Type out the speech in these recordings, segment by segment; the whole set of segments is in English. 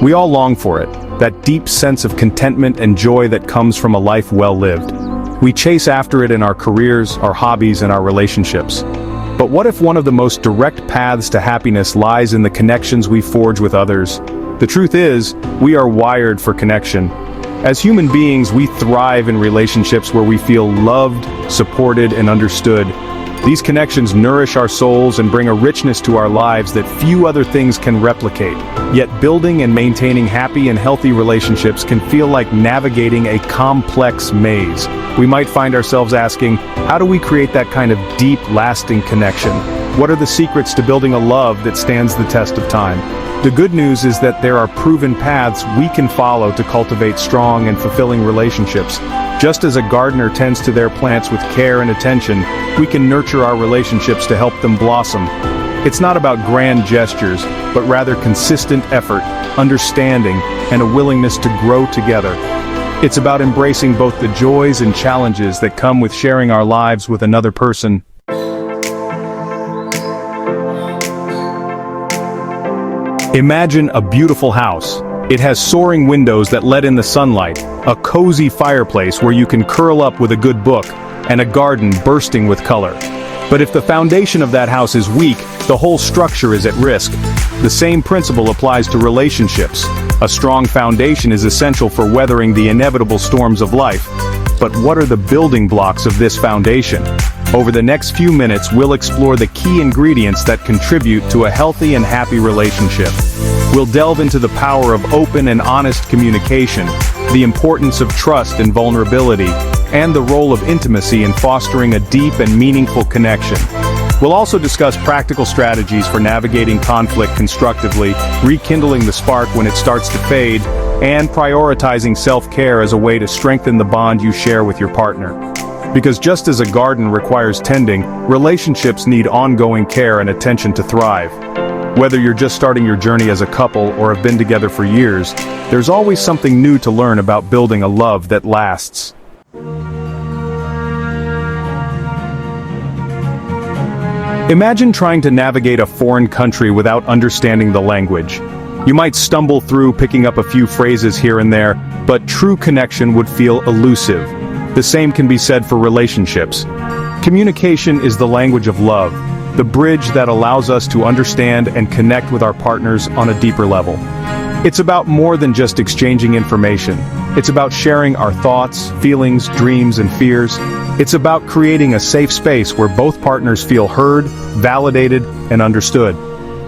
We all long for it, that deep sense of contentment and joy that comes from a life well lived. We chase after it in our careers, our hobbies, and our relationships. But what if one of the most direct paths to happiness lies in the connections we forge with others? The truth is, we are wired for connection. As human beings, we thrive in relationships where we feel loved, supported, and understood. These connections nourish our souls and bring a richness to our lives that few other things can replicate. Yet building and maintaining happy and healthy relationships can feel like navigating a complex maze. We might find ourselves asking, how do we create that kind of deep, lasting connection? What are the secrets to building a love that stands the test of time? The good news is that there are proven paths we can follow to cultivate strong and fulfilling relationships. Just as a gardener tends to their plants with care and attention, we can nurture our relationships to help them blossom. It's not about grand gestures, but rather consistent effort, understanding, and a willingness to grow together. It's about embracing both the joys and challenges that come with sharing our lives with another person. Imagine a beautiful house. It has soaring windows that let in the sunlight, a cozy fireplace where you can curl up with a good book, and a garden bursting with color. But if the foundation of that house is weak, the whole structure is at risk. The same principle applies to relationships. A strong foundation is essential for weathering the inevitable storms of life. But what are the building blocks of this foundation? Over the next few minutes, we'll explore the key ingredients that contribute to a healthy and happy relationship. We'll delve into the power of open and honest communication, the importance of trust and vulnerability, and the role of intimacy in fostering a deep and meaningful connection. We'll also discuss practical strategies for navigating conflict constructively, rekindling the spark when it starts to fade, and prioritizing self-care as a way to strengthen the bond you share with your partner. Because just as a garden requires tending, relationships need ongoing care and attention to thrive. Whether you're just starting your journey as a couple or have been together for years, there's always something new to learn about building a love that lasts. Imagine trying to navigate a foreign country without understanding the language. You might stumble through picking up a few phrases here and there, but true connection would feel elusive. The same can be said for relationships. Communication is the language of love, the bridge that allows us to understand and connect with our partners on a deeper level. It's about more than just exchanging information. It's about sharing our thoughts, feelings, dreams, and fears. It's about creating a safe space where both partners feel heard, validated, and understood.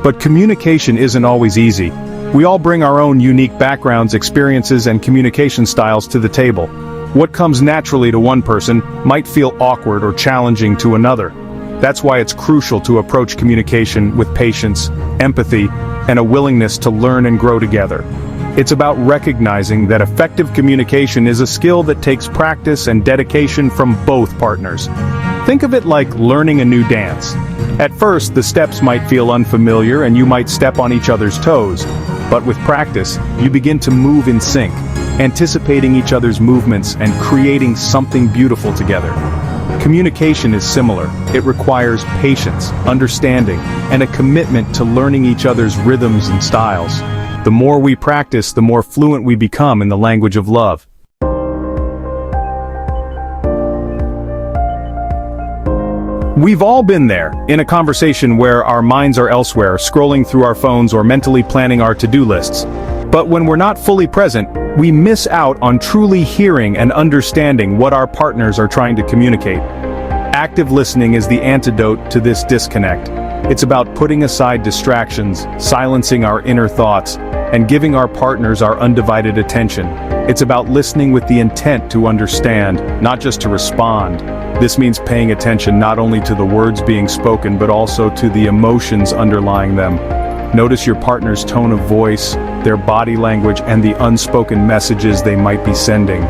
But communication isn't always easy. We all bring our own unique backgrounds, experiences, and communication styles to the table. What comes naturally to one person might feel awkward or challenging to another. That's why it's crucial to approach communication with patience, empathy, and a willingness to learn and grow together. It's about recognizing that effective communication is a skill that takes practice and dedication from both partners. Think of it like learning a new dance. At first, the steps might feel unfamiliar and you might step on each other's toes. But with practice, you begin to move in sync, anticipating each other's movements and creating something beautiful together. Communication is similar. It requires patience, understanding, and a commitment to learning each other's rhythms and styles. The more we practice, the more fluent we become in the language of love. We've all been there, in a conversation where our minds are elsewhere, scrolling through our phones or mentally planning our to-do lists. But when we're not fully present, we miss out on truly hearing and understanding what our partners are trying to communicate. Active listening is the antidote to this disconnect. It's about putting aside distractions, silencing our inner thoughts, and giving our partners our undivided attention. It's about listening with the intent to understand, not just to respond. This means paying attention not only to the words being spoken but also to the emotions underlying them. Notice your partner's tone of voice, their body language, and the unspoken messages they might be sending.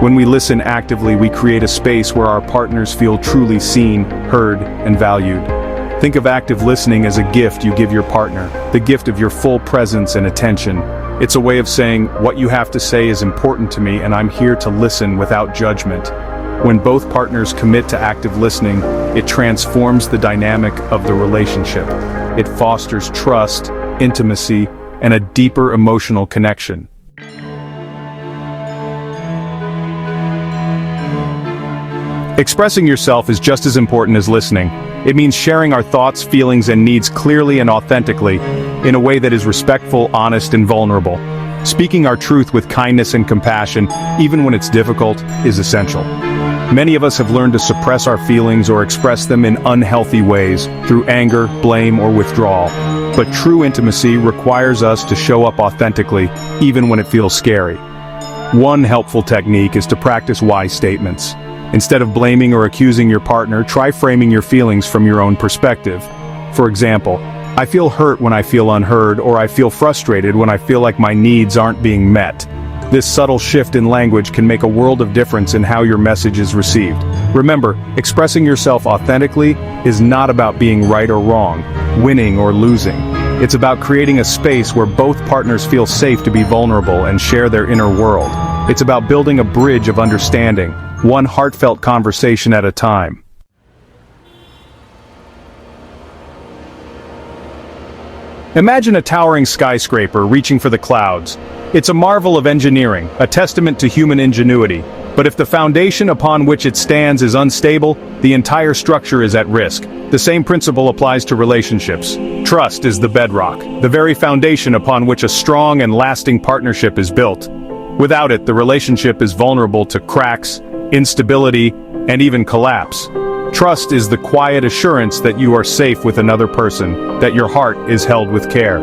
When we listen actively, we create a space where our partners feel truly seen, heard, and valued. Think of active listening as a gift you give your partner, the gift of your full presence and attention. It's a way of saying, what you have to say is important to me and I'm here to listen without judgment. When both partners commit to active listening, it transforms the dynamic of the relationship. It fosters trust, intimacy, and a deeper emotional connection. Expressing yourself is just as important as listening. It means sharing our thoughts, feelings, and needs clearly and authentically, in a way that is respectful, honest, and vulnerable. Speaking our truth with kindness and compassion, even when it's difficult, is essential. Many of us have learned to suppress our feelings or express them in unhealthy ways, through anger, blame, or withdrawal. But true intimacy requires us to show up authentically, even when it feels scary. One helpful technique is to practice wise statements. Instead of blaming or accusing your partner, try framing your feelings from your own perspective. For example, I feel hurt when I feel unheard, or I feel frustrated when I feel like my needs aren't being met. This subtle shift in language can make a world of difference in how your message is received. Remember, expressing yourself authentically is not about being right or wrong, winning or losing. It's about creating a space where both partners feel safe to be vulnerable and share their inner world. It's about building a bridge of understanding, one heartfelt conversation at a time. Imagine a towering skyscraper reaching for the clouds. It's a marvel of engineering, a testament to human ingenuity. But if the foundation upon which it stands is unstable, the entire structure is at risk. The same principle applies to relationships. Trust is the bedrock, the very foundation upon which a strong and lasting partnership is built. Without it, the relationship is vulnerable to cracks, instability, and even collapse. Trust is the quiet assurance that you are safe with another person, that your heart is held with care.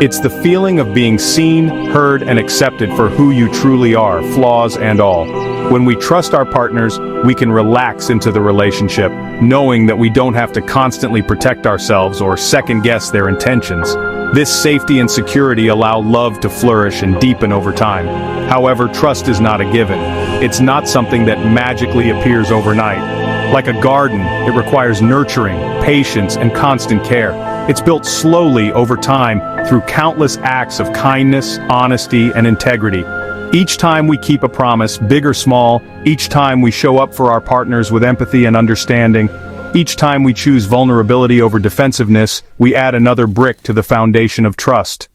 It's the feeling of being seen, heard, and accepted for who you truly are, flaws and all. When we trust our partners, we can relax into the relationship, knowing that we don't have to constantly protect ourselves or second-guess their intentions. This safety and security allow love to flourish and deepen over time. However, trust is not a given. It's not something that magically appears overnight. Like a garden, it requires nurturing, patience, and constant care. It's built slowly over time through countless acts of kindness, honesty, and integrity. Each time we keep a promise, big or small, each time we show up for our partners with empathy and understanding, each time we choose vulnerability over defensiveness, we add another brick to the foundation of trust.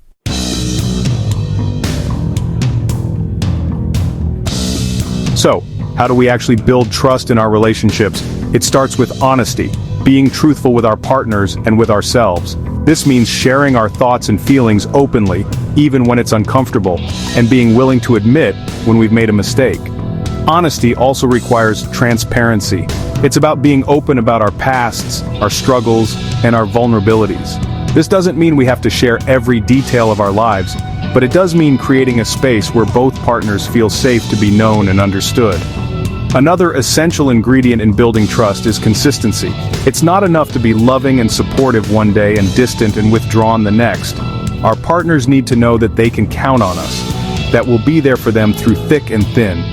So, how do we actually build trust in our relationships? It starts with honesty, being truthful with our partners and with ourselves. This means sharing our thoughts and feelings openly, even when it's uncomfortable, and being willing to admit when we've made a mistake. Honesty also requires transparency. It's about being open about our pasts, our struggles, and our vulnerabilities. This doesn't mean we have to share every detail of our lives, but it does mean creating a space where both partners feel safe to be known and understood. Another essential ingredient in building trust is consistency. It's not enough to be loving and supportive one day and distant and withdrawn the next. Our partners need to know that they can count on us, that we'll be there for them through thick and thin.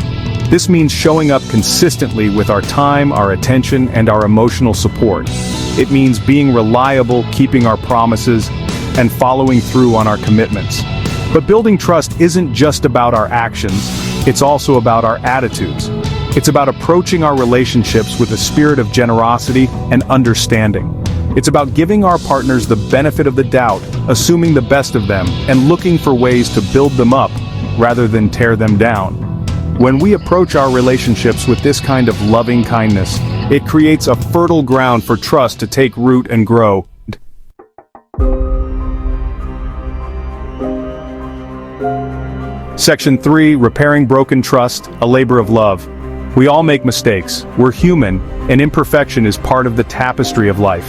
This means showing up consistently with our time, our attention, and our emotional support. It means being reliable, keeping our promises, and following through on our commitments. But building trust isn't just about our actions, it's also about our attitudes. It's about approaching our relationships with a spirit of generosity and understanding. It's about giving our partners the benefit of the doubt, assuming the best of them, and looking for ways to build them up rather than tear them down. When we approach our relationships with this kind of loving kindness, it creates a fertile ground for trust to take root and grow. Section 3, Repairing Broken Trust, a Labor of Love. We all make mistakes. We're human, and imperfection is part of the tapestry of life.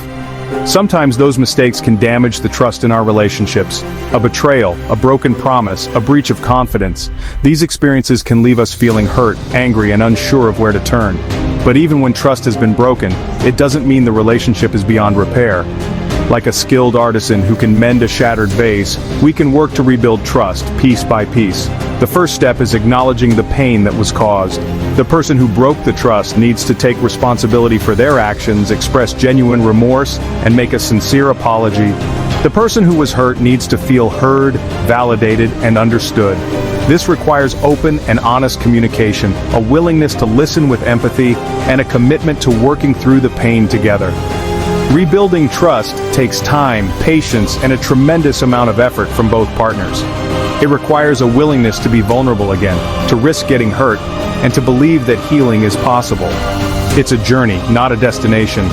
Sometimes those mistakes can damage the trust in our relationships. A betrayal, a broken promise, a breach of confidence. These experiences can leave us feeling hurt, angry, and unsure of where to turn. But even when trust has been broken, it doesn't mean the relationship is beyond repair. Like a skilled artisan who can mend a shattered vase, we can work to rebuild trust, piece by piece. The first step is acknowledging the pain that was caused. The person who broke the trust needs to take responsibility for their actions, express genuine remorse, and make a sincere apology. The person who was hurt needs to feel heard, validated, and understood. This requires open and honest communication, a willingness to listen with empathy, and a commitment to working through the pain together. Rebuilding trust takes time, patience, and a tremendous amount of effort from both partners. It requires a willingness to be vulnerable again, to risk getting hurt, and to believe that healing is possible. It's a journey, not a destination,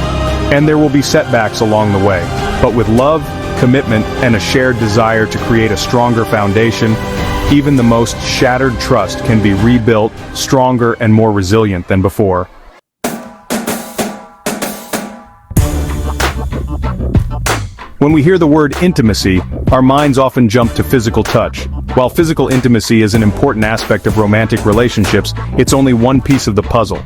and there will be setbacks along the way. But with love, commitment, and a shared desire to create a stronger foundation, even the most shattered trust can be rebuilt, stronger and more resilient than before. When we hear the word intimacy, our minds often jump to physical touch. While physical intimacy is an important aspect of romantic relationships, it's only one piece of the puzzle.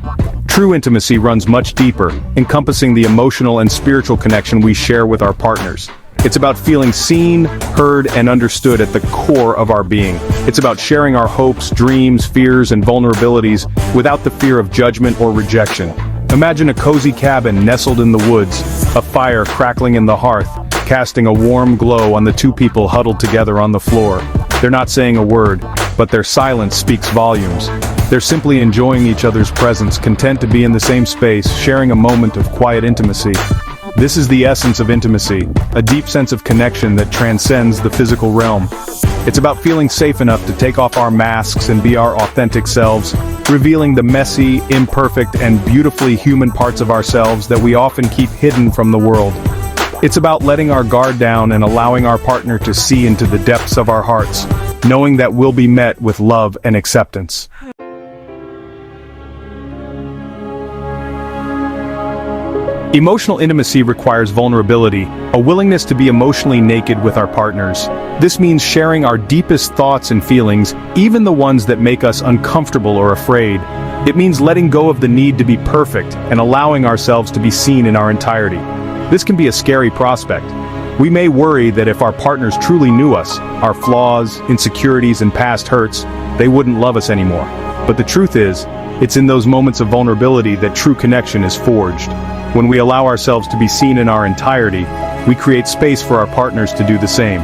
True intimacy runs much deeper, encompassing the emotional and spiritual connection we share with our partners. It's about feeling seen, heard, and understood at the core of our being. It's about sharing our hopes, dreams, fears, and vulnerabilities without the fear of judgment or rejection. Imagine a cozy cabin nestled in the woods, a fire crackling in the hearth, casting a warm glow on the two people huddled together on the floor. They're not saying a word, but their silence speaks volumes. They're simply enjoying each other's presence, content to be in the same space, sharing a moment of quiet intimacy. This is the essence of intimacy, a deep sense of connection that transcends the physical realm. It's about feeling safe enough to take off our masks and be our authentic selves, revealing the messy, imperfect, and beautifully human parts of ourselves that we often keep hidden from the world. It's about letting our guard down and allowing our partner to see into the depths of our hearts, knowing that we'll be met with love and acceptance. Emotional intimacy requires vulnerability, a willingness to be emotionally naked with our partners. This means sharing our deepest thoughts and feelings, even the ones that make us uncomfortable or afraid. It means letting go of the need to be perfect and allowing ourselves to be seen in our entirety. This can be a scary prospect. We may worry that if our partners truly knew us, our flaws, insecurities, and past hurts, they wouldn't love us anymore. But the truth is, it's in those moments of vulnerability that true connection is forged. When we allow ourselves to be seen in our entirety, we create space for our partners to do the same.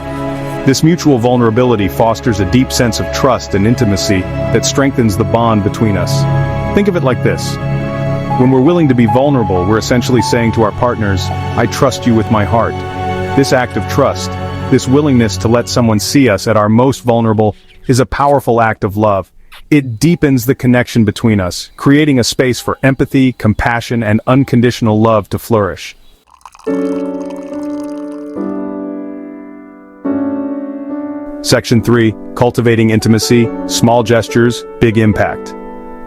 This mutual vulnerability fosters a deep sense of trust and intimacy that strengthens the bond between us. Think of it like this. When we're willing to be vulnerable, we're essentially saying to our partners, "I trust you with my heart." This act of trust, this willingness to let someone see us at our most vulnerable, is a powerful act of love. It deepens the connection between us, creating a space for empathy, compassion, and unconditional love to flourish. Section 3. Cultivating intimacy, small gestures, big impact.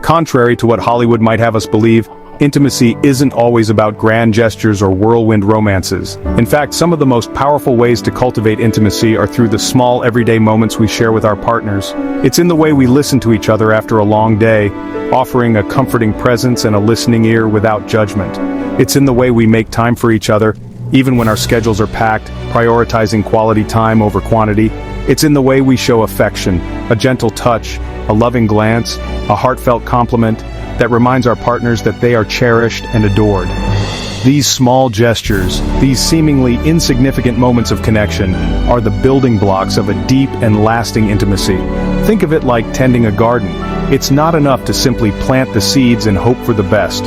Contrary to what Hollywood might have us believe, intimacy isn't always about grand gestures or whirlwind romances. In fact, some of the most powerful ways to cultivate intimacy are through the small everyday moments we share with our partners. It's in the way we listen to each other after a long day, offering a comforting presence and a listening ear without judgment. It's in the way we make time for each other, even when our schedules are packed, prioritizing quality time over quantity. It's in the way we show affection, a gentle touch, a loving glance, a heartfelt compliment that reminds our partners that they are cherished and adored. These small gestures, these seemingly insignificant moments of connection, are the building blocks of a deep and lasting intimacy. Think of it like tending a garden. It's not enough to simply plant the seeds and hope for the best.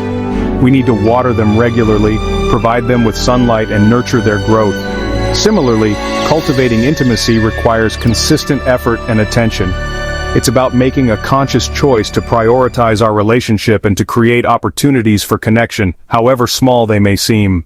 We need to water them regularly, provide them with sunlight, and nurture their growth. Similarly, cultivating intimacy requires consistent effort and attention. It's about making a conscious choice to prioritize our relationship and to create opportunities for connection, however small they may seem.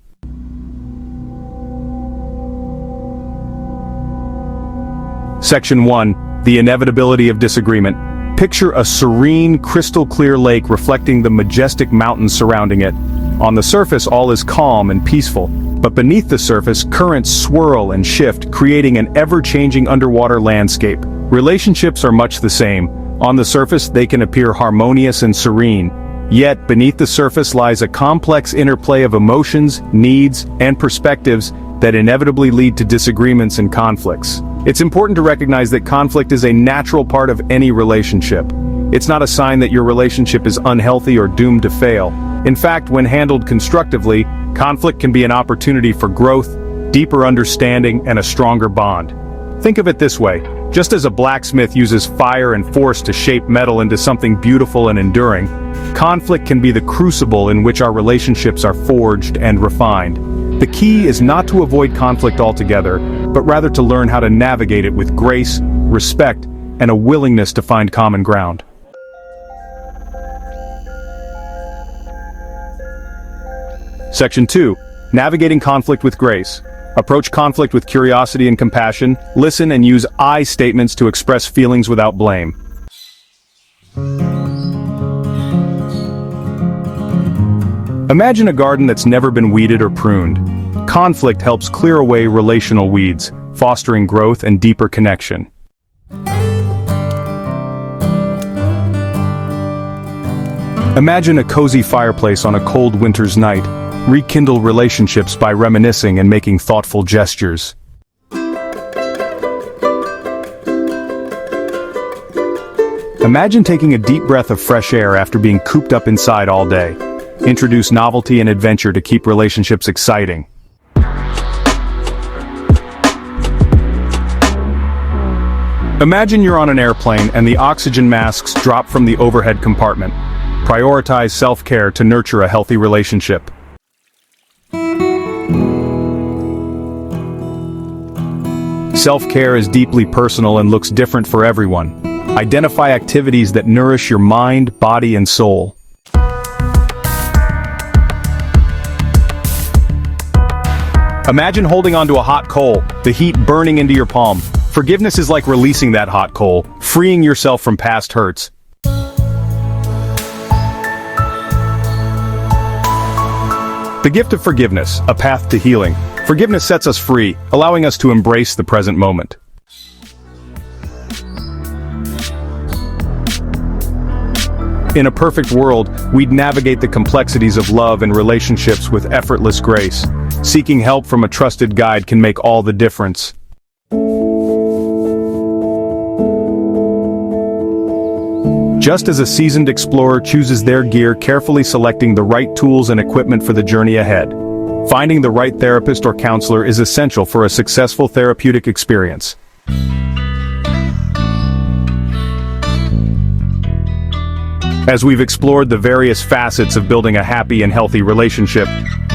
Section 1. The inevitability of disagreement. Picture a serene, crystal-clear lake reflecting the majestic mountains surrounding it. On the surface, all is calm and peaceful, but beneath the surface, currents swirl and shift, creating an ever-changing underwater landscape. Relationships are much the same. On the surface, they can appear harmonious and serene. Yet, beneath the surface lies a complex interplay of emotions, needs, and perspectives that inevitably lead to disagreements and conflicts. It's important to recognize that conflict is a natural part of any relationship. It's not a sign that your relationship is unhealthy or doomed to fail. In fact, when handled constructively, conflict can be an opportunity for growth, deeper understanding, and a stronger bond. Think of it this way. Just as a blacksmith uses fire and force to shape metal into something beautiful and enduring, conflict can be the crucible in which our relationships are forged and refined. The key is not to avoid conflict altogether, but rather to learn how to navigate it with grace, respect, and a willingness to find common ground. Section 2. Navigating conflict with grace. Approach conflict with curiosity and compassion. Listen and use I statements to express feelings without blame. Imagine a garden that's never been weeded or pruned. Conflict helps clear away relational weeds, fostering growth and deeper connection. Imagine a cozy fireplace on a cold winter's night. Rekindle relationships by reminiscing and making thoughtful gestures. Imagine taking a deep breath of fresh air after being cooped up inside all day. Introduce novelty and adventure to keep relationships exciting. Imagine you're on an airplane and the oxygen masks drop from the overhead compartment. Prioritize self-care to nurture a healthy relationship. Self-care is deeply personal and looks different for everyone. Identify activities that nourish your mind, body, and soul. Imagine holding onto a hot coal, the heat burning into your palm. Forgiveness is like releasing that hot coal, freeing yourself from past hurts. The gift of forgiveness, a path to healing. Forgiveness sets us free, allowing us to embrace the present moment. In a perfect world, we'd navigate the complexities of love and relationships with effortless grace. Seeking help from a trusted guide can make all the difference. Just as a seasoned explorer chooses their gear, carefully selecting the right tools and equipment for the journey ahead. Finding the right therapist or counselor is essential for a successful therapeutic experience. As we've explored the various facets of building a happy and healthy relationship,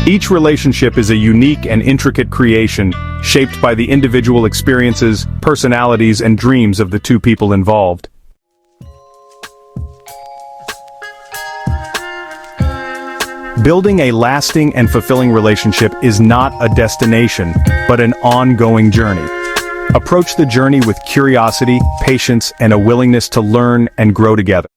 each relationship is a unique and intricate creation, shaped by the individual experiences, personalities, and dreams of the two people involved. Building a lasting and fulfilling relationship is not a destination, but an ongoing journey. Approach the journey with curiosity, patience, and a willingness to learn and grow together.